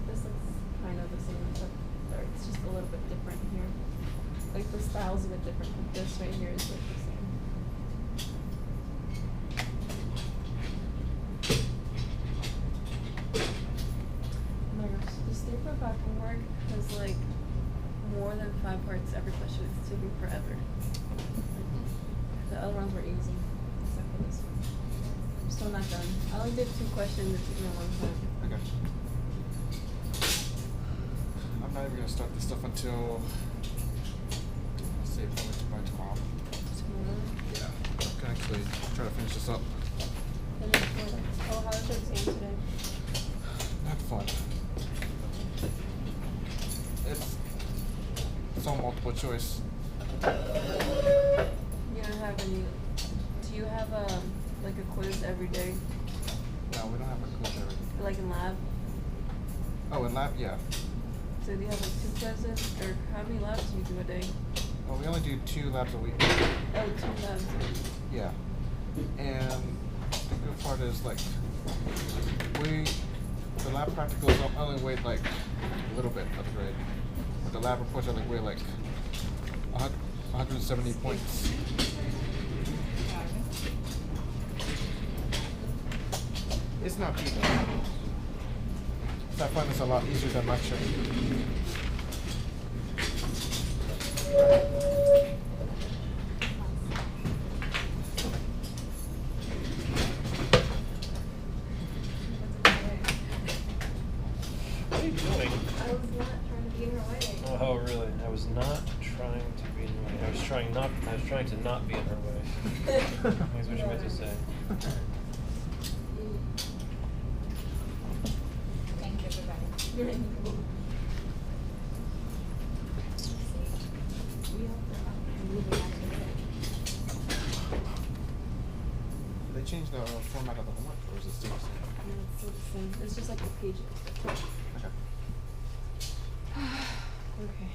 this looks kind of the same, except or it's just a little bit different here. Like the style's a bit different. Like this right here is like the same. Oh my gosh, this 3.5 homework has like more than 5 parts every question. It's taking forever. The other ones were easy, except for this one. I'm still not done. I only did 2 questions. It took me a long time. I got you. I'm not even gonna start this stuff until, let's say, probably by tomorrow. Tomorrow? Yeah. I can actually try to finish this up. Oh, how was your exam today? Not fun. It's all multiple choice. You don't have any. Do you have like a quiz every day? No, we don't have a quiz every day. Like in lab? Oh, in lab, yeah. So do you have like 2 quizzes, or how many labs do you do a day? Well, we only do 2 labs a week. Oh, 2 labs. Yeah. And the good part is like the lab practicals only weigh like a little bit of the grade. But the lab reports are like weigh like 170 points. It's not too bad. I find this a lot easier than lecture. What are you doing? I was not trying to be in her way. Oh, really? I was not trying to be in her way. I was trying to not be in her way. That's what you meant to say. Thank you, everybody. They changed the format of the homework, or is it still the same? No, it's still the same. It's just like the pages. Okay. Okay.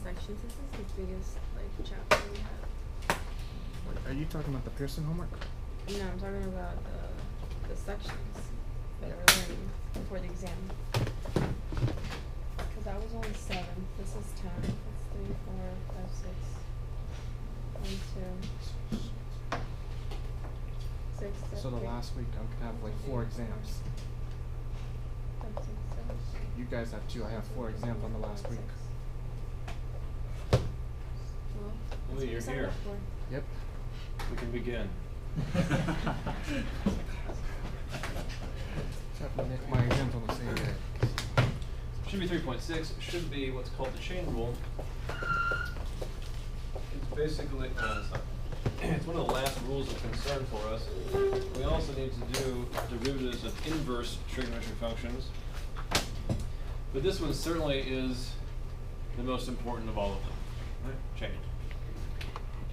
Sections. This is the biggest like chapter we have. Are you talking about the Pearson homework? No, I'm talking about the sections that we're learning before the exam. Because that was only 7. This is 10. That's 3, 4, 5, 6. 1, 2. 6. So the last week I'm gonna have like 4 exams. 5, 6, 7. You guys have 2. I have 4 exams on the last week. Well, Lee, you're here. Yep. We can begin. Have to make my exams on the same day. Should be 3.6. Should be what's called the chain rule. It's basically it's one of the last rules of concern for us. We also need to do derivatives of inverse trigonometric functions. But this one certainly is the most important of all of them. Right? Chain.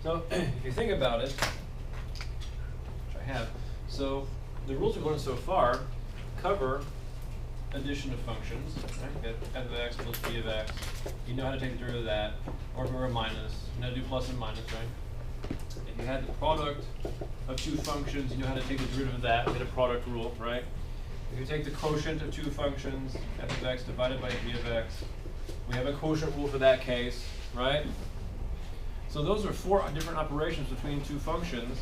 So if you think about it, which I have, so the rules we've learned so far cover addition of functions, right? You got f of x plus b of x. You know how to take the derivative of that, or if it were a minus, you know how to do plus and minus, right? If you had the product of two functions, you know how to take the derivative of that. We get a product rule, right? If you take the quotient of two functions, f of x divided by b of x, we have a quotient rule for that case, right? So those are 4 different operations between two functions,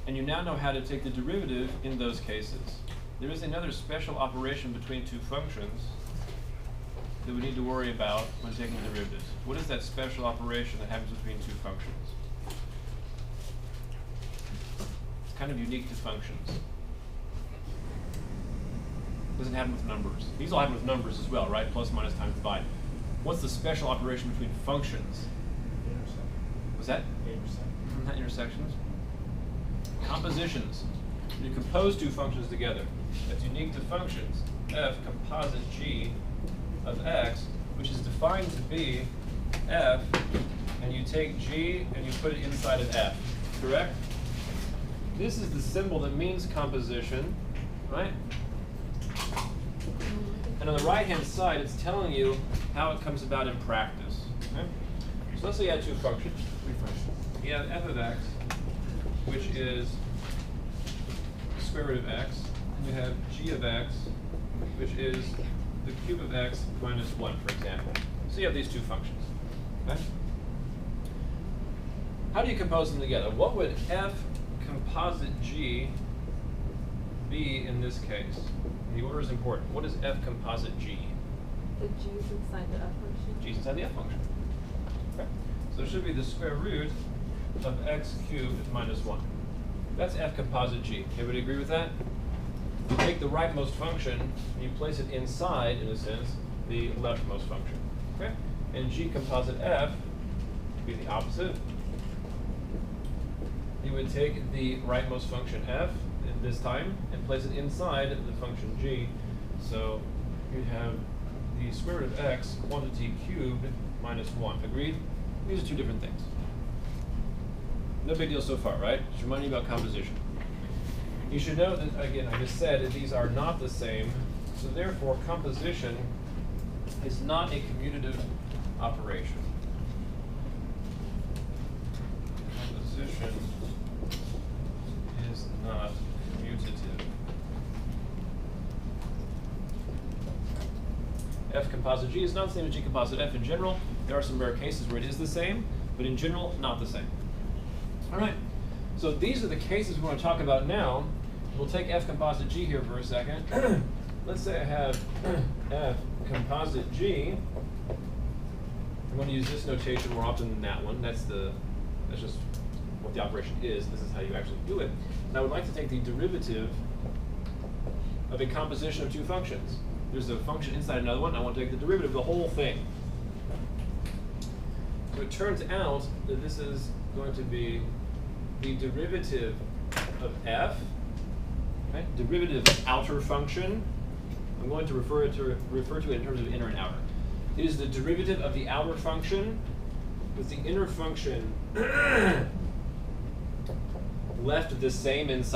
and you now know how to take the derivative in those cases. There is another special operation between two functions that we need to worry about when taking derivatives. What is that special operation that happens between two functions? It's kind of unique to functions. It doesn't happen with numbers. These all happen with numbers as well, right? Plus, minus, times, divide. What's the special operation between functions? Was that? Not intersections. Compositions. You compose two functions together. That's unique to functions. F composite g of x, which is defined to be f, and you take g and you put it inside of f, correct? This is the symbol that means composition, right? And on the right-hand side, it's telling you how it comes about in practice. Okay? So let's say you had two functions. You have f of x, which is square root of x. And you have g of x, which is the cube of x minus 1, for example. So you have these two functions. Okay? How do you compose them together? What would f composite g be in this case? The order is important. What is f composite g? The g is inside the f function. G is inside the f function. Okay. So it should be the square root of x cubed minus 1. That's f composite g. Everybody agree with that? You take the rightmost function and you place it inside, in a sense, the leftmost function. Okay? And g composite f would be the opposite. You would take the rightmost function f this time and place it inside the function g. So you have the square root of x quantity cubed minus 1. Agreed? These are two different things. No big deal so far, right? Just remind you about composition. You should know that, again, I just said that these are not the same, so therefore composition is not a commutative operation. Composition is not commutative. F composite G is not the same as G composite F in general. There are some rare cases where it is the same, but in general, not the same. All right, so these are the cases we want to talk about now. We'll take F composite G here for a second. Let's say I have F composite G. I'm going to use this notation more often than that one. That's just what the operation is. This is how you actually do it. And I would like to take the derivative of a composition of two functions. There's a function inside another one. I want to take the derivative of the whole thing. So it turns out that this is going to be the derivative of f, okay? Derivative of outer function. I'm going to refer to it in terms of inner and outer. It is the derivative of the outer function with the inner function left the same inside.